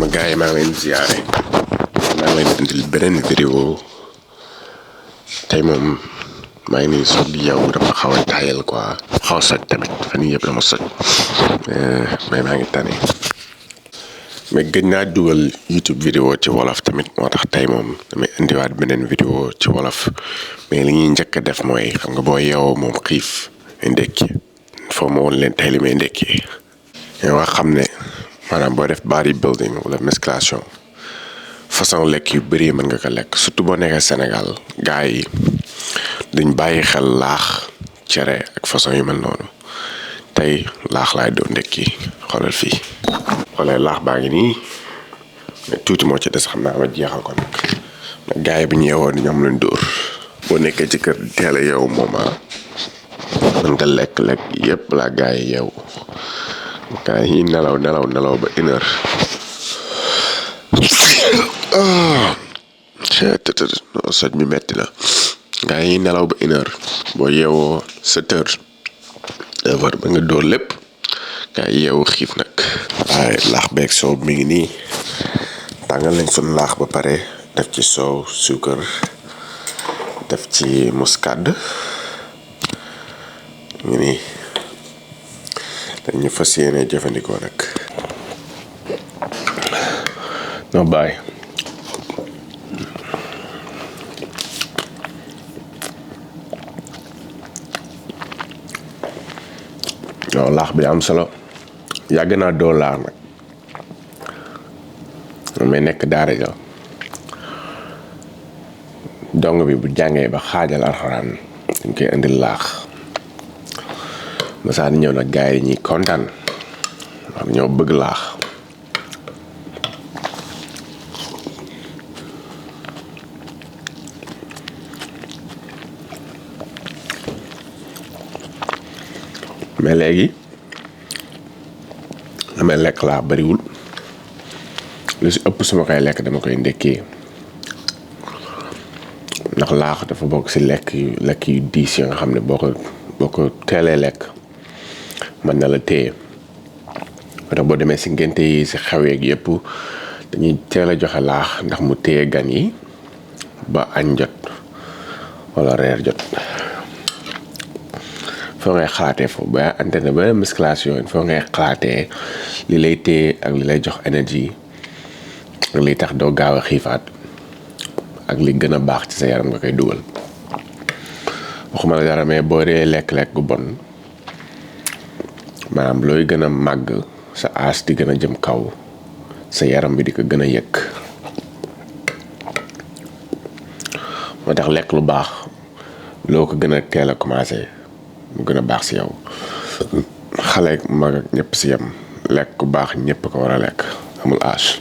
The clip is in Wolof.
sama gars yi maa ngi leen ziare maa ngi leen indil beneen vidéo tey moom maa ngi nii soog di yow dama xaw a taayal quoi xaw a soj tamit fan yii yëpp dama soj mais maa ngi tane mais gëj naa dugal YouTube vidéo ci wolof tamit moo tax tey moom damay indiwaat beneen vidéo ci wolof mais li ñuy njëkk a def mooy xam nga boo yeewoo moom xiif ndekki foo ma woon leen tey li may ndekki nga wax xam ne maanaam boo def body building wala musculation façon lekk yu bëri mën nga ko lekk surtout boo nekkee Sénégal gars yi duñ bàyyi xel laax cere ak façon yu mel noonu tey laax laay doon ndekki xoolal fii xoolee laax baa ngi nii mais tuuti moo ci des xam naa ma jeexal ko nag gars yi bu ñu yeewoo ñoom lañ dóor boo nekkee ci kër teel a yeewu moom mën nga lekk yëpp la gars yi yeewu gars yi nelaw ba 1 heure soj mi metti na gars yi nelaw ba 1 heure boo yeewoo 7 heures 9 heures ba nga dóor lépp gars yi yeewu xiif nag waaye laax beeg soow mi ngi nii tàngal nañ suñu laax ba pare def ci soow suukar def ci muscade ngi nii dañu fas yéene jëfandikoo nag no bàyyi non laax bi am solo yàgg naa doo laax nag may nekk daara ja dong bi bu jàngee ba xaajal alxuraan dañ koy indil laax masaan ñëw nag gars yi ñuy kontaan wax ñoo bëgg laax mais léegi damay lekk laax bariwul lu si ëpp suma koy lekk dama koy ndekkee ndax laax dafa bokk si lekk yu diis yi nga xam ne boo ko teelee lekk mën na la téye moo tax boo demee si ngénte yi si xeweeg yëpp dañuy teel a joxe laax ndax mu téye gan yi ba añ jot wala reer jot foo ngay xalaatee foofu ba antenne ba musculation foo ngay xalaatee li lay téye ak li lay jox énergie ak li tax doo gaaw a xiifaat ak li gën a baax ci sa yaram nga koy dugal waxuma la dara mais boo dee lekk-lekk gu bon maanaam looy gën a màgg sa aas di gën a jëm kaw sa yaram bi di ko gën a yëg moo tax lekk lu baax loo ko gën a teel a commencé mu gën a baax si yow xale mag ak ñëpp si yem lekk ku baax ñëpp ko war a lekk amul âge